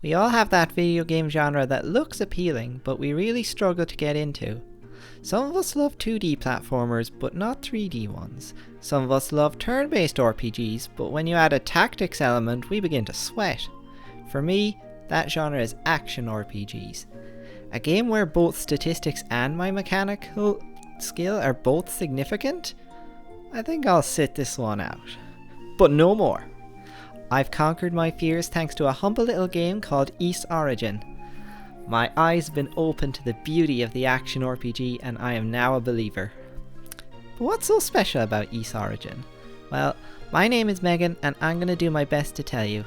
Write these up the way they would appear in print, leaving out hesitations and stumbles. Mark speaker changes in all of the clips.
Speaker 1: We all have that video game genre that looks appealing, but we really struggle to get into. Some of us love 2D platformers, but not 3D ones. Some of us love turn-based RPGs, but when you add a tactics element, we begin to sweat. For me, that genre is action RPGs. A game where both statistics and my mechanical skill are both significant? I think I'll sit this one out. But no more. I've conquered my fears thanks to a humble little game called Ys Origin. My eyes have been opened to the beauty of the action RPG and I am now a believer. But what's so special about Ys Origin? Well, my name is Megan and I'm going to do my best to tell you.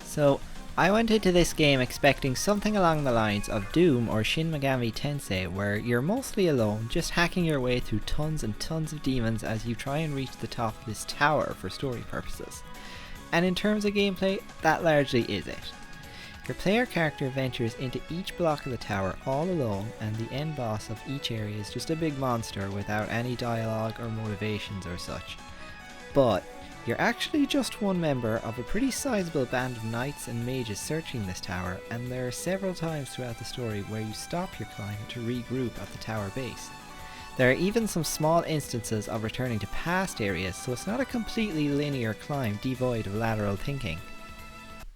Speaker 1: So, I went into this game expecting something along the lines of Doom or Shin Megami Tensei, where you're mostly alone, just hacking your way through tons and tons of demons as you try and reach the top of this tower for story purposes. And in terms of gameplay, that largely is it. Your player character ventures into each block of the tower all alone, and the end boss of each area is just a big monster without any dialogue or motivations or such. But you're actually just one member of a pretty sizable band of knights and mages searching this tower, and there are several times throughout the story where you stop your climb to regroup at the tower base. There are even some small instances of returning to past areas, so it's not a completely linear climb devoid of lateral thinking.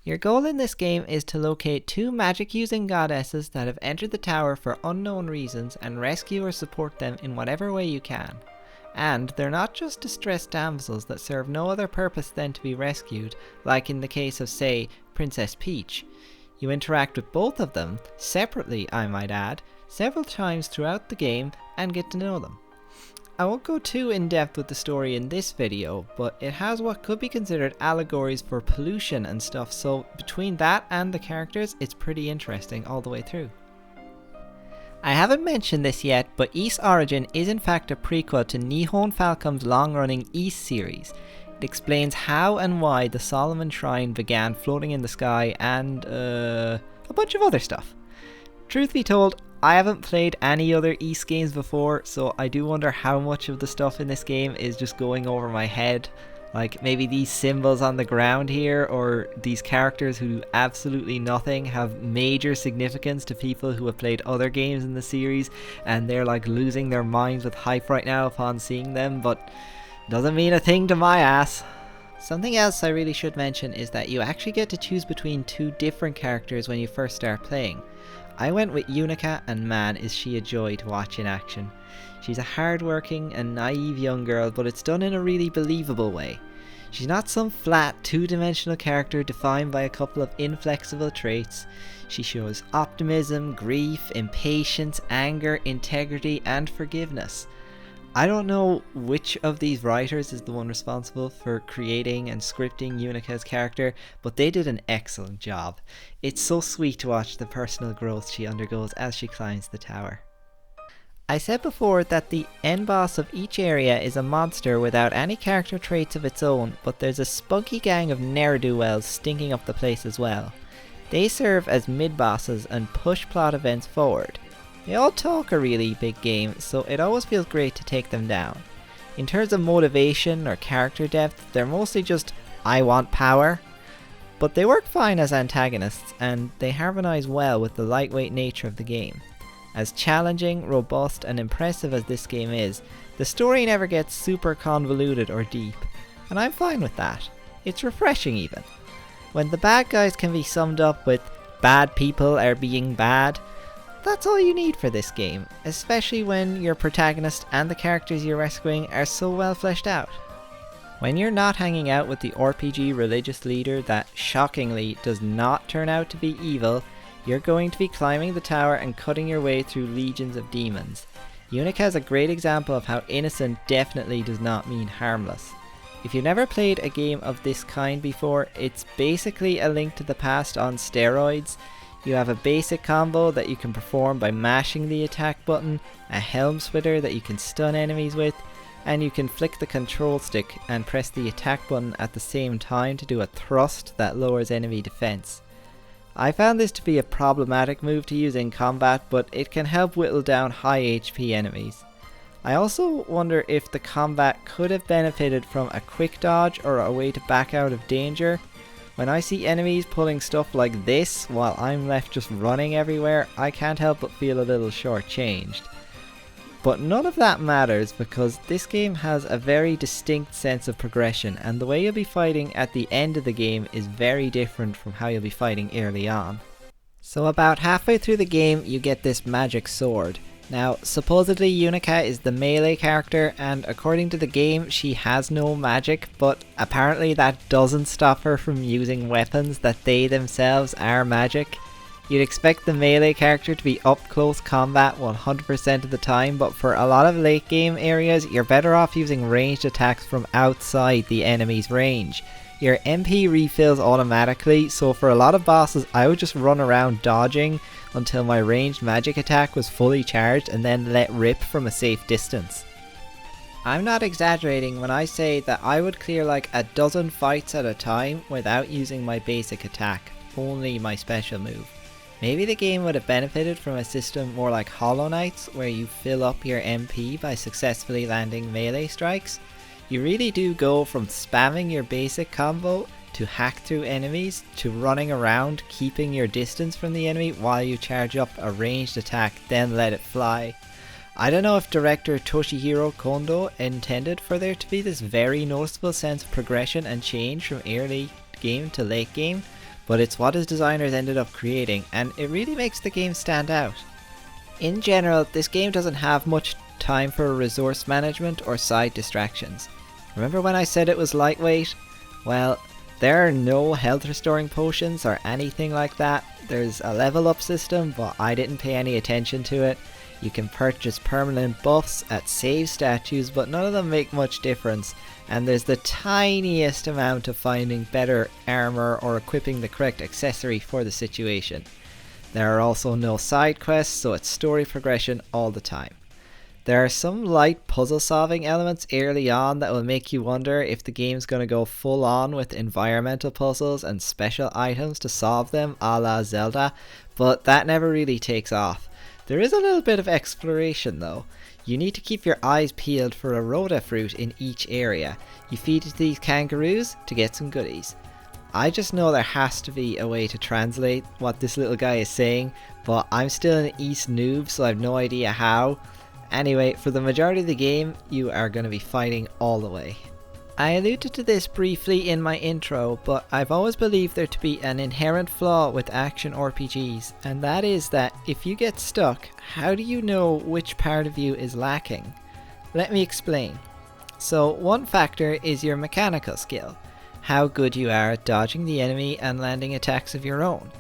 Speaker 1: Your goal in this game is to locate two magic-using goddesses that have entered the tower for unknown reasons and rescue or support them in whatever way you can. And they're not just distressed damsels that serve no other purpose than to be rescued, like in the case of, say, Princess Peach. You interact with both of them, separately I might add, several times throughout the game and get to know them. I won't go too in depth with the story in this video, but it has what could be considered allegories for pollution and stuff, so between that and the characters, it's pretty interesting all the way through. I haven't mentioned this yet, but Ys Origin is in fact a prequel to Nihon Falcom's long-running Ys series. It explains how and why the Solomon Shrine began floating in the sky and a bunch of other stuff. Truth be told, I haven't played any other Ys games before, so I do wonder how much of the stuff in this game is just going over my head. Like maybe these symbols on the ground here, or these characters who do absolutely nothing have major significance to people who have played other games in the series, and they're like losing their minds with hype right now upon seeing them, but doesn't mean a thing to my ass. Something else I really should mention is that you actually get to choose between two different characters when you first start playing. I went with Unica, and man is she a joy to watch in action. She's a hard-working and naive young girl, but it's done in a really believable way. She's not some flat, two-dimensional character defined by a couple of inflexible traits. She shows optimism, grief, impatience, anger, integrity, and forgiveness. I don't know which of these writers is the one responsible for creating and scripting Unica's character, but they did an excellent job. It's so sweet to watch the personal growth she undergoes as she climbs the tower. I said before that the end boss of each area is a monster without any character traits of its own, but there's a spunky gang of ne'er-do-wells stinking up the place as well. They serve as mid-bosses and push plot events forward. They all talk a really big game, so it always feels great to take them down. In terms of motivation or character depth, they're mostly just, I want power. But they work fine as antagonists, and they harmonise well with the lightweight nature of the game. As challenging, robust, and impressive as this game is, the story never gets super convoluted or deep, and I'm fine with that. It's refreshing even. When the bad guys can be summed up with, bad people are being bad, that's all you need for this game, especially when your protagonist and the characters you're rescuing are so well fleshed out. When you're not hanging out with the RPG religious leader that shockingly does not turn out to be evil, you're going to be climbing the tower and cutting your way through legions of demons. Unica is a great example of how innocent definitely does not mean harmless. If you've never played a game of this kind before, it's basically a Link to the Past on steroids. You have a basic combo that you can perform by mashing the attack button, a helm splitter that you can stun enemies with, and you can flick the control stick and press the attack button at the same time to do a thrust that lowers enemy defense. I found this to be a problematic move to use in combat, but it can help whittle down high HP enemies. I also wonder if the combat could have benefited from a quick dodge or a way to back out of danger. When I see enemies pulling stuff like this while I'm left just running everywhere, I can't help but feel a little shortchanged. But none of that matters because this game has a very distinct sense of progression, and the way you'll be fighting at the end of the game is very different from how you'll be fighting early on. So about halfway through the game you get this magic sword. Now supposedly Unica is the melee character, and according to the game she has no magic, but apparently that doesn't stop her from using weapons that they themselves are magic. You'd expect the melee character to be up close combat 100% of the time, but for a lot of late game areas you're better off using ranged attacks from outside the enemy's range. Your MP refills automatically, so for a lot of bosses I would just run around dodging until my ranged magic attack was fully charged and then let rip from a safe distance. I'm not exaggerating when I say that I would clear like a dozen fights at a time without using my basic attack, only my special move. Maybe the game would have benefited from a system more like Hollow Knight's, where you fill up your MP by successfully landing melee strikes. You really do go from spamming your basic combo to hack through enemies to running around keeping your distance from the enemy while you charge up a ranged attack then let it fly. I don't know if director Toshihiro Kondo intended for there to be this very noticeable sense of progression and change from early game to late game, but it's what his designers ended up creating, and it really makes the game stand out. In general, this game doesn't have much time for resource management or side distractions. Remember when I said it was lightweight? Well, there are no health restoring potions or anything like that. There's a level up system, but I didn't pay any attention to it. You can purchase permanent buffs at save statues, but none of them make much difference, and there's the tiniest amount of finding better armor or equipping the correct accessory for the situation. There are also no side quests, so it's story progression all the time. There are some light puzzle solving elements early on that will make you wonder if the game's going to go full on with environmental puzzles and special items to solve them a la Zelda, but that never really takes off. There is a little bit of exploration though. You need to keep your eyes peeled for a Rhoda fruit in each area. You feed it to these kangaroos to get some goodies. I just know there has to be a way to translate what this little guy is saying, but I'm still an East noob, so I have no idea how. Anyway, for the majority of the game, you are going to be fighting all the way. I alluded to this briefly in my intro, but I've always believed there to be an inherent flaw with action RPGs, and that is that if you get stuck, how do you know which part of you is lacking? Let me explain. So one factor is your mechanical skill, how good you are at dodging the enemy and landing attacks of your own.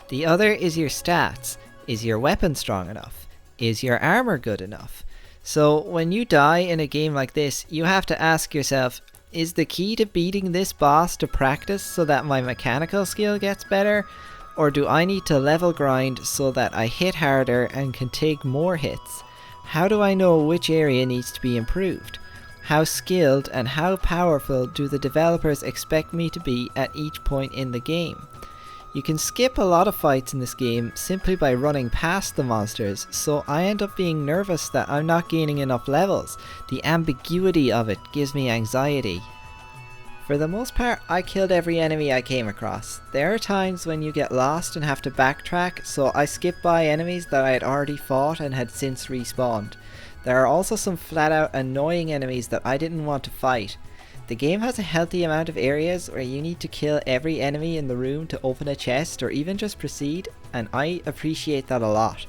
Speaker 1: The other is your stats. Is your weapon strong enough? Is your armor good enough? So when you die in a game like this, you have to ask yourself, is the key to beating this boss to practice so that my mechanical skill gets better? Or do I need to level grind so that I hit harder and can take more hits? How do I know which area needs to be improved? How skilled and how powerful do the developers expect me to be at each point in the game? You can skip a lot of fights in this game simply by running past the monsters, so I end up being nervous that I'm not gaining enough levels. The ambiguity of it gives me anxiety. For the most part, I killed every enemy I came across. There are times when you get lost and have to backtrack, so I skip by enemies that I had already fought and had since respawned. There are also some flat out annoying enemies that I didn't want to fight. The game has a healthy amount of areas where you need to kill every enemy in the room to open a chest or even just proceed, and I appreciate that a lot.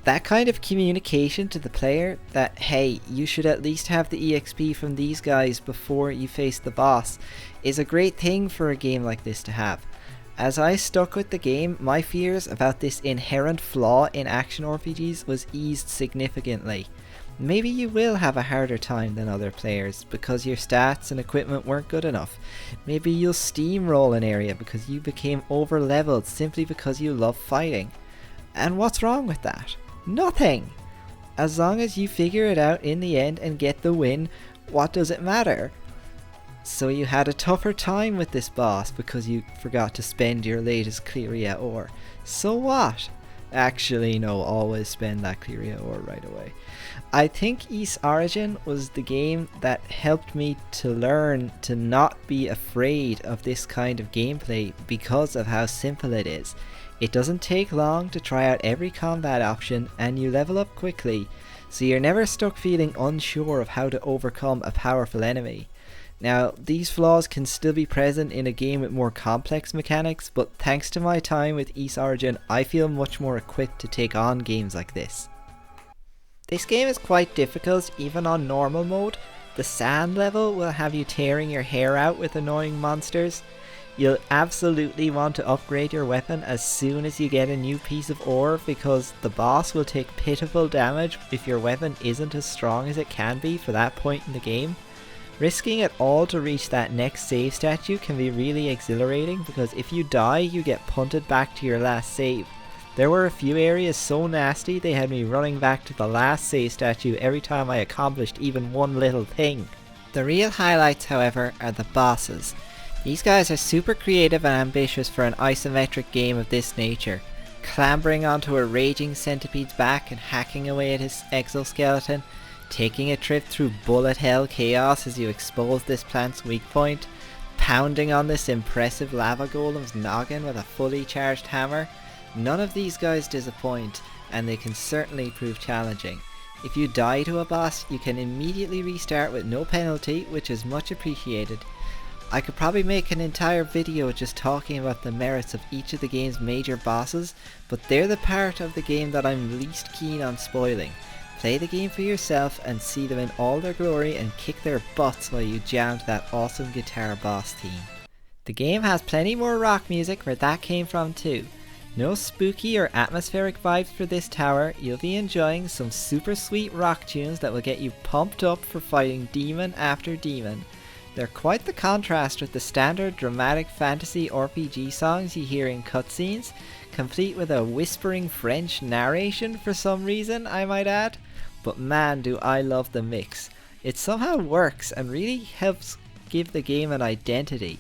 Speaker 1: That kind of communication to the player that, hey, you should at least have the EXP from these guys before you face the boss, is a great thing for a game like this to have. As I stuck with the game, my fears about this inherent flaw in action RPGs was eased significantly. Maybe you will have a harder time than other players because your stats and equipment weren't good enough. Maybe you'll steamroll an area because you became over leveled simply because you love fighting. And what's wrong with that? Nothing! As long as you figure it out in the end and get the win, what does it matter? So you had a tougher time with this boss because you forgot to spend your latest Clearia ore. So what? Actually, no, always spend that Clearia ore right away. I think East Origin was the game that helped me to learn to not be afraid of this kind of gameplay because of how simple it is. It doesn't take long to try out every combat option and you level up quickly, so you're never stuck feeling unsure of how to overcome a powerful enemy. Now, these flaws can still be present in a game with more complex mechanics, but thanks to my time with East Origin, I feel much more equipped to take on games like this. This game is quite difficult even on normal mode. The sand level will have you tearing your hair out with annoying monsters. You'll absolutely want to upgrade your weapon as soon as you get a new piece of ore because the boss will take pitiful damage if your weapon isn't as strong as it can be for that point in the game. Risking it all to reach that next save statue can be really exhilarating because if you die you get punted back to your last save. There were a few areas so nasty they had me running back to the last save statue every time I accomplished even one little thing. The real highlights, however, are the bosses. These guys are super creative and ambitious for an isometric game of this nature. Clambering onto a raging centipede's back and hacking away at his exoskeleton, taking a trip through bullet hell chaos as you expose this plant's weak point, pounding on this impressive lava golem's noggin with a fully charged hammer. None of these guys disappoint, and they can certainly prove challenging. If you die to a boss, you can immediately restart with no penalty, which is much appreciated. I could probably make an entire video just talking about the merits of each of the game's major bosses, but they're the part of the game that I'm least keen on spoiling. Play the game for yourself and see them in all their glory and kick their butts while you jam to that awesome guitar boss theme. The game has plenty more rock music where that came from too. No spooky or atmospheric vibes for this tower, you'll be enjoying some super sweet rock tunes that will get you pumped up for fighting demon after demon. They're quite the contrast with the standard dramatic fantasy RPG songs you hear in cutscenes, complete with a whispering French narration for some reason, I might add. But man, do I love the mix. It somehow works and really helps give the game an identity.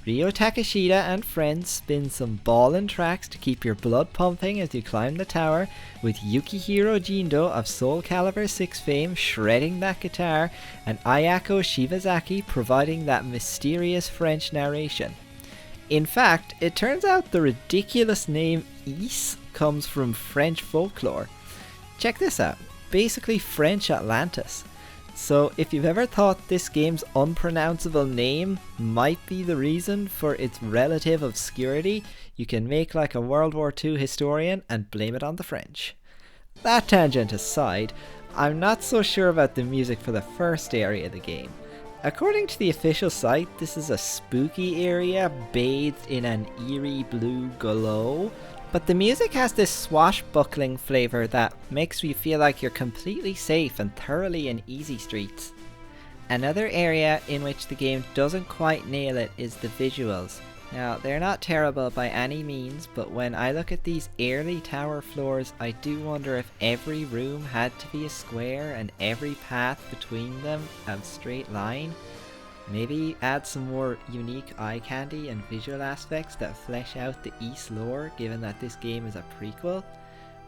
Speaker 1: Ryo Takeshita and friends spin some ballin' tracks to keep your blood pumping as you climb the tower, with Yukihiro Jindo of Soul Calibur 6 fame shredding that guitar, and Ayako Shibazaki providing that mysterious French narration. In fact, it turns out the ridiculous name Ys comes from French folklore. Check this out, basically French Atlantis. So if you've ever thought this game's unpronounceable name might be the reason for its relative obscurity, you can make like a World War II historian and blame it on the French. That tangent aside, I'm not so sure about the music for the first area of the game. According to the official site, this is a spooky area bathed in an eerie blue glow, but the music has this swashbuckling flavour that makes you feel like you're completely safe and thoroughly in easy streets. Another area in which the game doesn't quite nail it is the visuals. Now, they're not terrible by any means, but when I look at these early tower floors, I do wonder if every room had to be a square and every path between them a straight line. Maybe add some more unique eye candy and visual aspects that flesh out the Ys lore, given that this game is a prequel.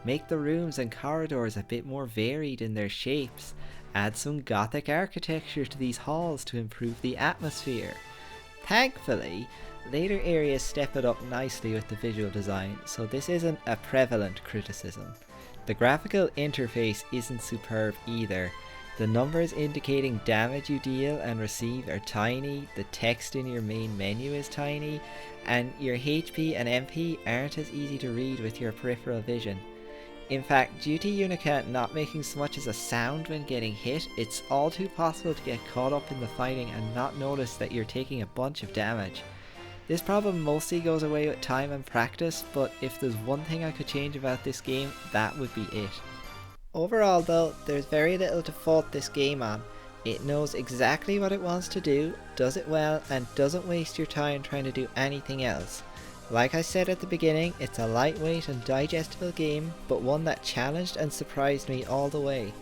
Speaker 1: Make the rooms and corridors a bit more varied in their shapes. Add some gothic architecture to these halls to improve the atmosphere. Thankfully, later areas step it up nicely with the visual design, so this isn't a prevalent criticism. The graphical interface isn't superb either. The numbers indicating damage you deal and receive are tiny, the text in your main menu is tiny, and your HP and MP aren't as easy to read with your peripheral vision. In fact, due to Unica not making so much as a sound when getting hit, it's all too possible to get caught up in the fighting and not notice that you're taking a bunch of damage. This problem mostly goes away with time and practice, but if there's one thing I could change about this game, that would be it. Overall though, there's very little to fault this game on. It knows exactly what it wants to do, does it well, and doesn't waste your time trying to do anything else. Like I said at the beginning, it's a lightweight and digestible game, but one that challenged and surprised me all the way.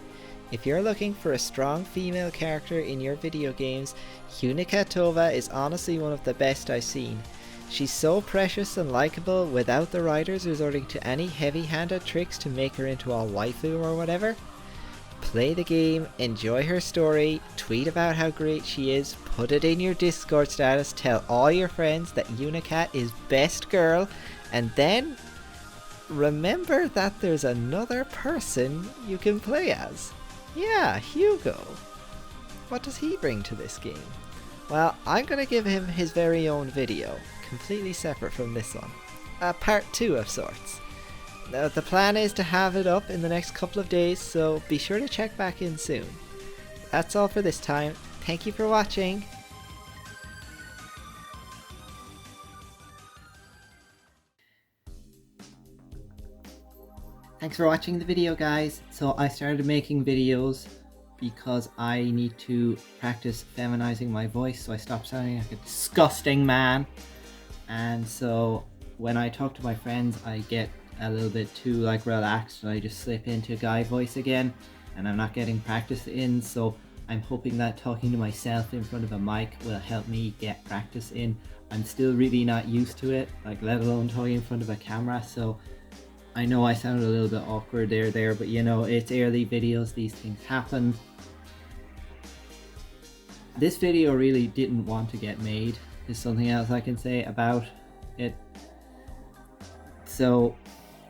Speaker 1: If you're looking for a strong female character in your video games, Yunika Tova is honestly one of the best I've seen. She's so precious and likable without the writers resorting to any heavy-handed tricks to make her into a waifu or whatever. Play the game, enjoy her story, tweet about how great she is, put it in your Discord status, tell all your friends that Unicat is best girl, and then remember that there's another person you can play as. Yeah, Hugo. What does he bring to this game? Well, I'm going to give him his very own video, completely separate from this one. A part 2 of sorts. Now, the plan is to have it up in the next couple of days, so be sure to check back in soon. That's all for this time. Thank you for watching. Thanks for watching the video, guys. So I started making videos because I need to practice feminizing my voice, so I stopped sounding like a disgusting man. And so when I talk to my friends, I get a little bit too like relaxed and I just slip into guy voice again, and I'm not getting practice in. So I'm hoping that talking to myself in front of a mic will help me get practice in. I'm still really not used to it, like let alone talking in front of a camera, so I know I sound a little bit awkward there, but you know, it's early videos, these things happen. This video really didn't want to get made, is something else I can say about it. So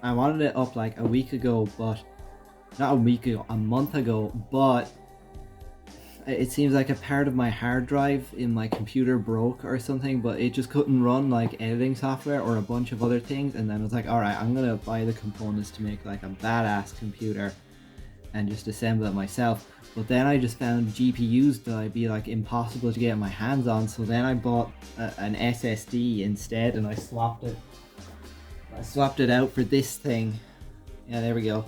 Speaker 1: I wanted it up like a week ago, but not a week ago, a month ago, but it seems like a part of my hard drive in my computer broke or something, but it just couldn't run like editing software or a bunch of other things. And then I was like, alright, I'm gonna buy the components to make like a badass computer and just assemble it myself. But then I just found GPUs that I'd be like impossible to get my hands on, so then I bought an SSD instead, and I swapped it out for this thing. Yeah, there we go.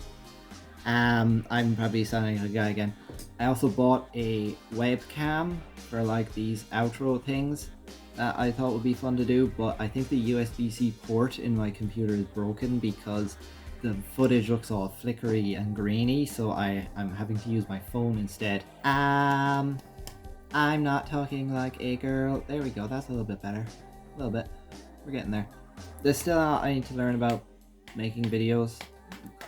Speaker 1: I'm probably sounding like a guy again. I also bought a webcam for like these outro things that I thought would be fun to do, but I think the USB-C port in my computer is broken because the footage looks all flickery and grainy, so I'm having to use my phone instead. I'm not talking like a girl. There we go, that's a little bit better. A little bit. We're getting there. There's still a lot I need to learn about making videos.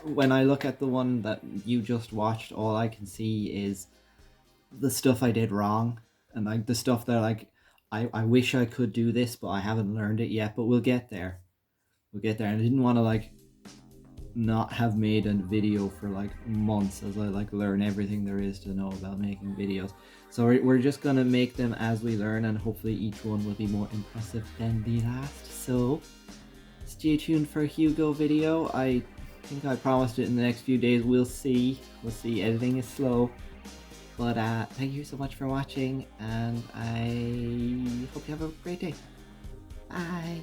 Speaker 1: When I look at the one that you just watched, all I can see is the stuff I did wrong, and like the stuff that like I wish I could do this, but I haven't learned it yet, but we'll get there. We'll get there. And I didn't want to like not have made a video for like months as I like learn everything there is to know about making videos. So we're just gonna make them as we learn, and hopefully each one will be more impressive than the last. So stay tuned for a Hugo video. I think I promised it in the next few days. We'll see. Editing is slow. But thank you so much for watching, and I hope you have a great day. Bye.